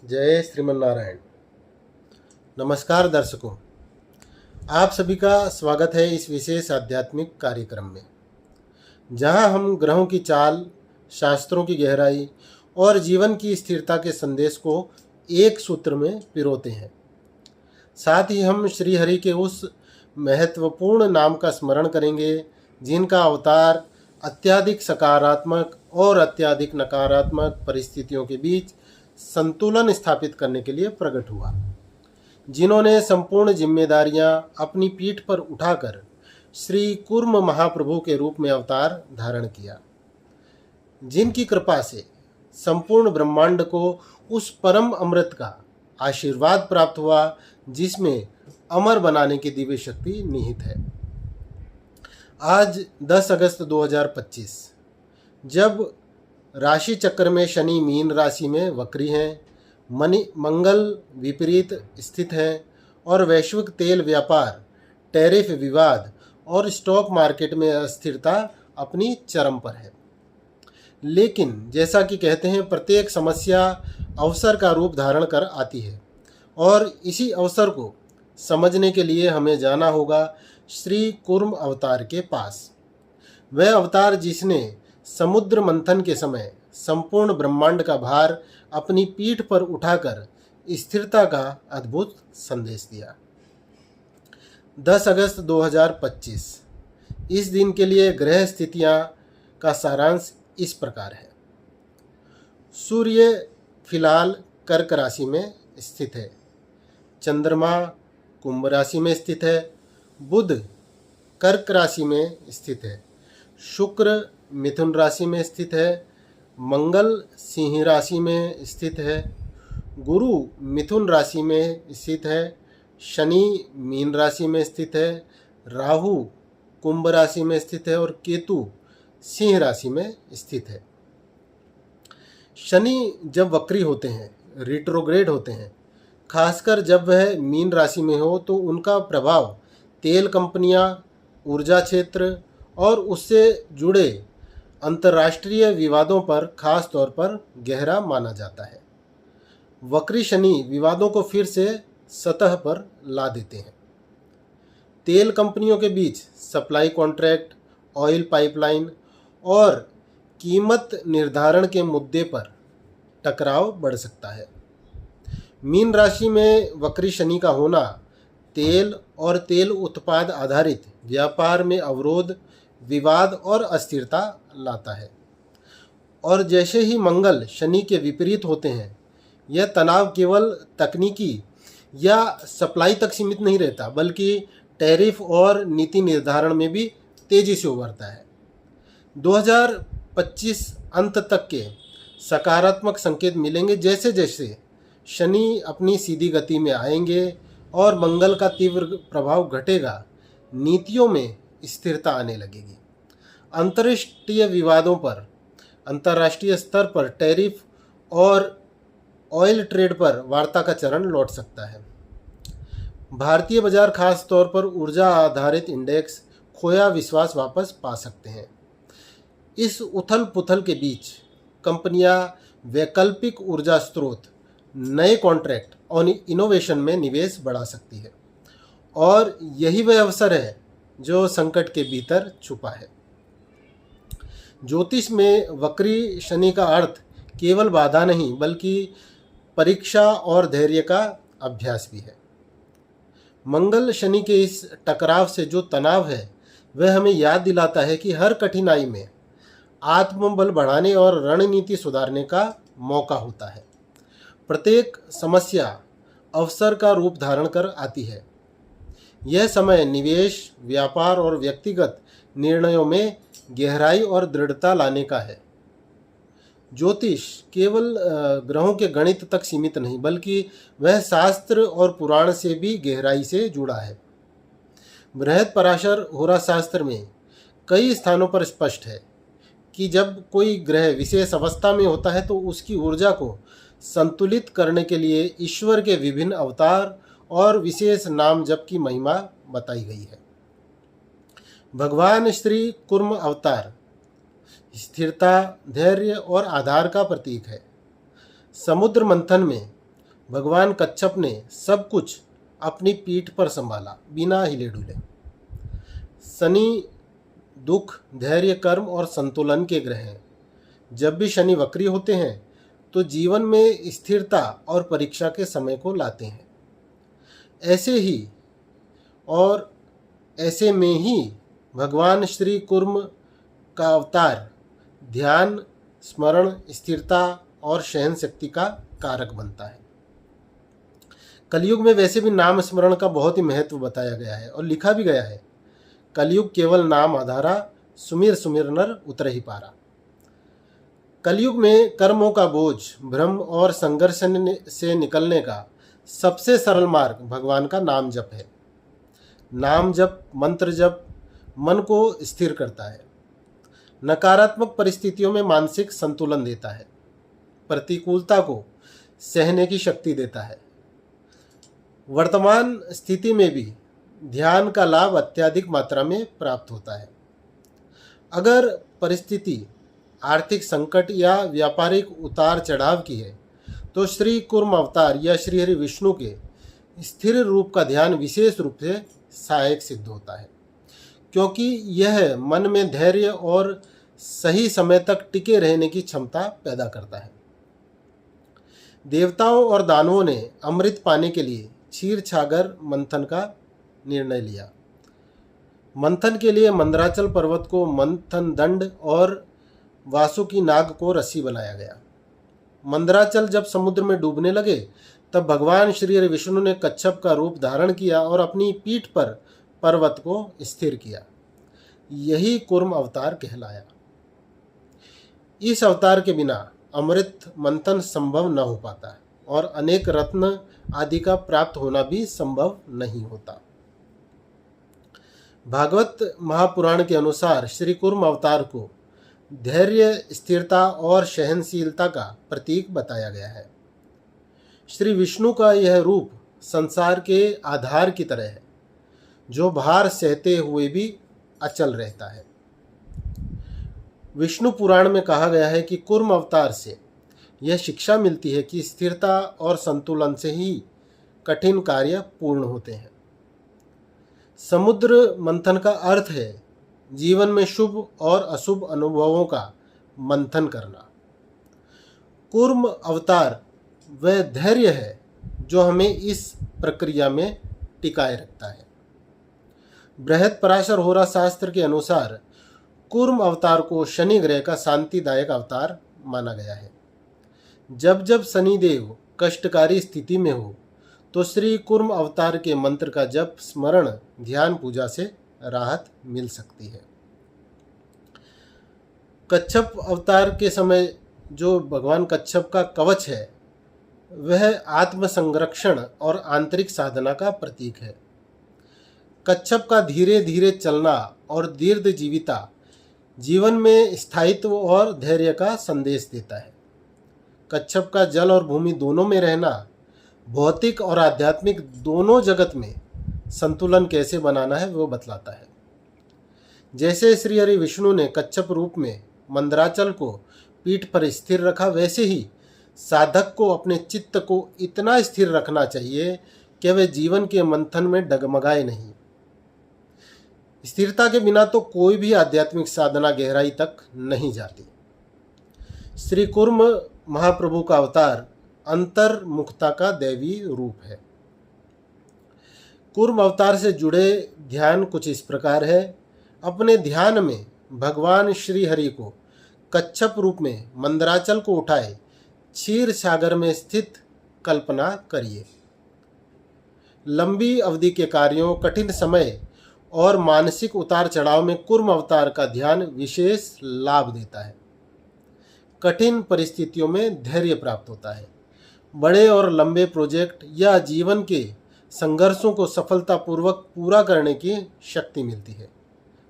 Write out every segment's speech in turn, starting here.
जय श्रीमन्नारायण। नमस्कार दर्शकों, आप सभी का स्वागत है इस विशेष आध्यात्मिक कार्यक्रम में, जहां हम ग्रहों की चाल, शास्त्रों की गहराई और जीवन की स्थिरता के संदेश को एक सूत्र में पिरोते हैं। साथ ही हम श्री हरि के उस महत्वपूर्ण नाम का स्मरण करेंगे जिनका अवतार अत्याधिक सकारात्मक और अत्याधिक नकारात्मक परिस्थितियों के बीच संतुलन स्थापित करने के लिए प्रकट हुआ, जिन्होंने संपूर्ण जिम्मेदारियां अपनी पीठ पर उठाकर श्री कूर्म महाप्रभु के रूप में अवतार धारण किया, जिनकी कृपा से संपूर्ण ब्रह्मांड को उस परम अमृत का आशीर्वाद प्राप्त हुआ जिसमें अमर बनाने की दिव्य शक्ति निहित है। आज 10 अगस्त 2025, जब राशि चक्र में शनि मीन राशि में वक्री हैं, मंगल विपरीत स्थित है और वैश्विक तेल व्यापार, टैरिफ विवाद और स्टॉक मार्केट में अस्थिरता अपनी चरम पर है। लेकिन जैसा कि कहते हैं, प्रत्येक समस्या अवसर का रूप धारण कर आती है और इसी अवसर को समझने के लिए हमें जाना होगा श्री कूर्म अवतार के पास। वह अवतार जिसने समुद्र मंथन के समय संपूर्ण ब्रह्मांड का भार अपनी पीठ पर उठाकर स्थिरता का अद्भुत संदेश दिया। 10 अगस्त 2025 इस दिन के लिए ग्रह स्थितियां का सारांश इस प्रकार है। सूर्य फिलहाल कर्क राशि में स्थित है, चंद्रमा कुंभ राशि में स्थित है, बुध कर्क राशि में स्थित है, शुक्र मिथुन राशि में स्थित है, मंगल सिंह राशि में स्थित है, गुरु मिथुन राशि में स्थित है, शनि मीन राशि में स्थित है, राहु कुंभ राशि में स्थित है और केतु सिंह राशि में स्थित है। शनि जब वक्री होते हैं, रिट्रोग्रेड होते हैं, खासकर जब वह मीन राशि में हो, तो उनका प्रभाव तेल कंपनियां, ऊर्जा क्षेत्र और उससे जुड़े अंतर्राष्ट्रीय विवादों पर खास तौर पर गहरा माना जाता है। वक्री शनि विवादों को फिर से सतह पर ला देते हैं। तेल कंपनियों के बीच सप्लाई कॉन्ट्रैक्ट, ऑयल पाइपलाइन और कीमत निर्धारण के मुद्दे पर टकराव बढ़ सकता है। मीन राशि में वक्री शनि का होना तेल और तेल उत्पाद आधारित व्यापार में अवरोध, विवाद और अस्थिरता लाता है। और जैसे ही मंगल शनि के विपरीत होते हैं, यह तनाव केवल तकनीकी या सप्लाई तक सीमित नहीं रहता, बल्कि टैरिफ और नीति निर्धारण में भी तेजी से उभरता है। 2025 अंत तक के सकारात्मक संकेत मिलेंगे जैसे जैसे शनि अपनी सीधी गति में आएंगे और मंगल का तीव्र प्रभाव घटेगा, नीतियों में स्थिरता आने लगेगी। अंतर्राष्ट्रीय विवादों पर, अंतर्राष्ट्रीय स्तर पर टैरिफ और ऑयल ट्रेड पर वार्ता का चरण लौट सकता है। भारतीय बाजार, खास तौर पर ऊर्जा आधारित इंडेक्स, खोया विश्वास वापस पा सकते हैं। इस उथल पुथल के बीच कंपनियां वैकल्पिक ऊर्जा स्रोत, नए कॉन्ट्रैक्ट और इनोवेशन में निवेश बढ़ा सकती है, और यही वह अवसर है जो संकट के भीतर छुपा है। ज्योतिष में वक्री शनि का अर्थ केवल बाधा नहीं, बल्कि परीक्षा और धैर्य का अभ्यास भी है। मंगल शनि के इस टकराव से जो तनाव है, वह हमें याद दिलाता है कि हर कठिनाई में आत्मबल बढ़ाने और रणनीति सुधारने का मौका होता है। प्रत्येक समस्या अवसर का रूप धारण कर आती है। यह समय निवेश, व्यापार और व्यक्तिगत निर्णयों में गहराई और दृढ़ता लाने का है। ज्योतिष केवल ग्रहों के गणित तक सीमित नहीं, बल्कि वह शास्त्र और पुराण से भी गहराई से जुड़ा है। बृहद पराशर होरा शास्त्र में कई स्थानों पर स्पष्ट है कि जब कोई ग्रह विशेष अवस्था में होता है, तो उसकी ऊर्जा को संतुलित करने के लिए ईश्वर के विभिन्न अवतार और विशेष नाम जप की महिमा बताई गई है। भगवान श्री कूर्म अवतार स्थिरता, धैर्य और आधार का प्रतीक है। समुद्र मंथन में भगवान कच्छप ने सब कुछ अपनी पीठ पर संभाला बिना हिले डुले। शनि दुख, धैर्य, कर्म और संतुलन के ग्रह हैं। जब भी शनि वक्री होते हैं तो जीवन में स्थिरता और परीक्षा के समय को लाते हैं। ऐसे में ही भगवान श्री कुर्म का अवतार ध्यान, स्मरण, स्थिरता और सहन शक्ति का कारक बनता है। कलयुग में वैसे भी नाम स्मरण का बहुत ही महत्व बताया गया है और लिखा भी गया है, कलयुग केवल नाम आधारा, सुमिर सुमिर नर उतर ही पारा। कलयुग में कर्मों का बोझ, भ्रम और संघर्ष से निकलने का सबसे सरल मार्ग भगवान का नाम जप है। नाम जप, मंत्र जप मन को स्थिर करता है, नकारात्मक परिस्थितियों में मानसिक संतुलन देता है, प्रतिकूलता को सहने की शक्ति देता है। वर्तमान स्थिति में भी ध्यान का लाभ अत्यधिक मात्रा में प्राप्त होता है। अगर परिस्थिति आर्थिक संकट या व्यापारिक उतार चढ़ाव की है तो श्री कुर्म अवतार या श्री हरि विष्णु के स्थिर रूप का ध्यान विशेष रूप से सहायक सिद्ध होता है, क्योंकि यह मन में धैर्य और सही समय तक टिके रहने की क्षमता पैदा करता है। देवताओं और दानवों ने अमृत पाने के लिए क्षीर सागर मंथन का निर्णय लिया। मंथन के लिए मंदराचल पर्वत को मंथन दंड और वासुकी नाग को रस्सी बनाया गया। मंदराचल जब समुद्र में डूबने लगे तब भगवान श्री हरि विष्णु ने कच्छप का रूप धारण किया और अपनी पीठ पर पर्वत को स्थिर किया। यही कुर्म अवतार कहलाया। इस अवतार के बिना अमृत मंथन संभव न हो पाता और अनेक रत्न आदि का प्राप्त होना भी संभव नहीं होता। भागवत महापुराण के अनुसार श्री कुर्म अवतार को धैर्य, स्थिरता और सहनशीलता का प्रतीक बताया गया है। श्री विष्णु का यह रूप संसार के आधार की तरह है, जो भार सहते हुए भी अचल रहता है। विष्णु पुराण में कहा गया है कि कुर्म अवतार से यह शिक्षा मिलती है कि स्थिरता और संतुलन से ही कठिन कार्य पूर्ण होते हैं। समुद्र मंथन का अर्थ है जीवन में शुभ और अशुभ अनुभवों का मंथन करना। कुर्म अवतार वह धैर्य है जो हमें इस प्रक्रिया में टिकाए रखता है। बृहद पराशर होरा शास्त्र के अनुसार कुर्म अवतार को शनि ग्रह का शांतिदायक अवतार माना गया है। जब जब शनिदेव कष्टकारी स्थिति में हो तो श्री कुर्म अवतार के मंत्र का जप, स्मरण, ध्यान, पूजा से राहत मिल सकती है। कच्छप अवतार के समय जो भगवान कच्छप का कवच है वह आत्म संरक्षण और आंतरिक साधना का प्रतीक है। कच्छप का धीरे धीरे चलना और दीर्घ जीविता जीवन में स्थायित्व और धैर्य का संदेश देता है। कच्छप का जल और भूमि दोनों में रहना भौतिक और आध्यात्मिक दोनों जगत में संतुलन कैसे बनाना है वो बतलाता है। जैसे श्री हरि विष्णु ने कच्छप रूप में मंदराचल को पीठ पर स्थिर रखा, वैसे ही साधक को अपने चित्त को इतना स्थिर रखना चाहिए कि वह जीवन के मंथन में डगमगाए नहीं। स्थिरता के बिना तो कोई भी आध्यात्मिक साधना गहराई तक नहीं जाती। श्री कुर्म महाप्रभु का अवतार अंतर्मुखता का दैवी रूप है। कुर्म अवतार से जुड़े ध्यान कुछ इस प्रकार है। अपने ध्यान में भगवान श्री हरि को कच्छप रूप में मंदराचल को उठाए क्षीर सागर में स्थित कल्पना करिए। लंबी अवधि के कार्यों, कठिन समय और मानसिक उतार चढ़ाव में कुर्म अवतार का ध्यान विशेष लाभ देता है। कठिन परिस्थितियों में धैर्य प्राप्त होता है। बड़े और लंबे प्रोजेक्ट या जीवन के संघर्षों को सफलतापूर्वक पूरा करने की शक्ति मिलती है।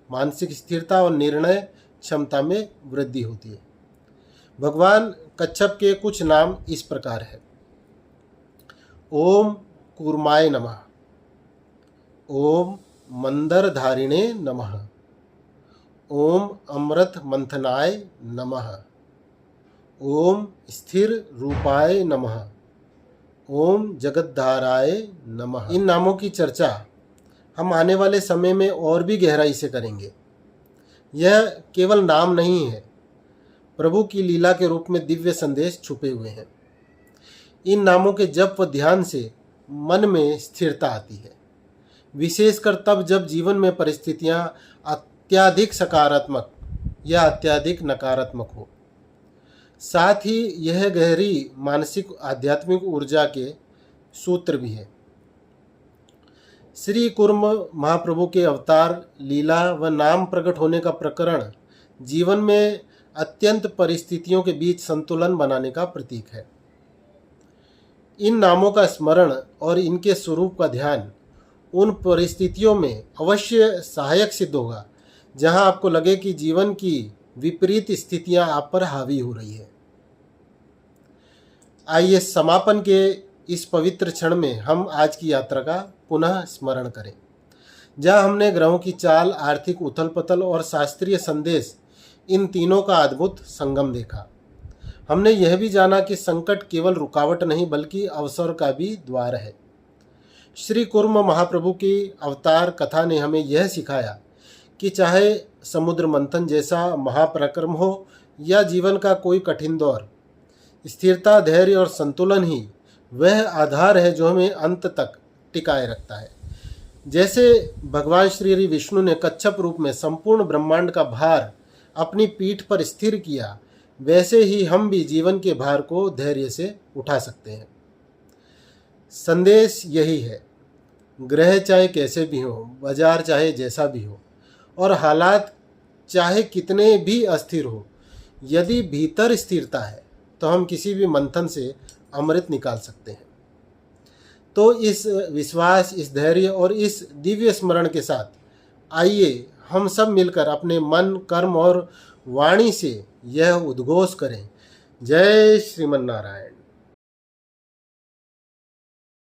मानसिक स्थिरता और निर्णय क्षमता में वृद्धि होती है। भगवान कच्छप के कुछ नाम इस प्रकार है। ओम कूर्माय नमः, ओम मंदरधारिणे नमः, ओम अमृत मंथनाय नमः, ओम स्थिर रूपाय नमः, ओम जगद्धाराय नमः। इन नामों की चर्चा हम आने वाले समय में और भी गहराई से करेंगे। यह केवल नाम नहीं है, प्रभु की लीला के रूप में दिव्य संदेश छुपे हुए हैं। इन नामों के जप व ध्यान से मन में स्थिरता आती है, विशेषकर तब जब जीवन में परिस्थितियां अत्यधिक सकारात्मक या अत्यधिक नकारात्मक हो। साथ ही यह गहरी मानसिक आध्यात्मिक ऊर्जा के सूत्र भी है। श्री कूर्म महाप्रभु के अवतार, लीला व नाम प्रकट होने का प्रकरण जीवन में अत्यंत परिस्थितियों के बीच संतुलन बनाने का प्रतीक है। इन नामों का स्मरण और इनके स्वरूप का ध्यान उन परिस्थितियों में अवश्य सहायक सिद्ध होगा जहां आपको लगे कि जीवन की विपरीत स्थितियां आप पर हावी हो रही है। आइए समापन के इस पवित्र क्षण में हम आज की यात्रा का पुनः स्मरण करें, जहां हमने ग्रहों की चाल, आर्थिक उथल पुथल और शास्त्रीय संदेश, इन तीनों का अद्भुत संगम देखा। हमने यह भी जाना कि संकट केवल रुकावट नहीं बल्कि अवसर का भी द्वार है। श्री कूर्म महाप्रभु की अवतार कथा ने हमें यह सिखाया कि चाहे समुद्र मंथन जैसा महापराक्रम हो या जीवन का कोई कठिन दौर, स्थिरता, धैर्य और संतुलन ही वह आधार है जो हमें अंत तक टिकाए रखता है। जैसे भगवान श्री विष्णु ने कच्छप रूप में संपूर्ण ब्रह्मांड का भार अपनी पीठ पर स्थिर किया, वैसे ही हम भी जीवन के भार को धैर्य से उठा सकते हैं। संदेश यही है, ग्रह चाहे कैसे भी हो, बाजार चाहे जैसा भी हो और हालात चाहे कितने भी अस्थिर हो, यदि भीतर स्थिरता है तो हम किसी भी मंथन से अमृत निकाल सकते हैं। तो इस विश्वास, इस धैर्य और इस दिव्य स्मरण के साथ आइए हम सब मिलकर अपने मन, कर्म और वाणी से यह उद्घोष करें, जय श्रीमन नारायण।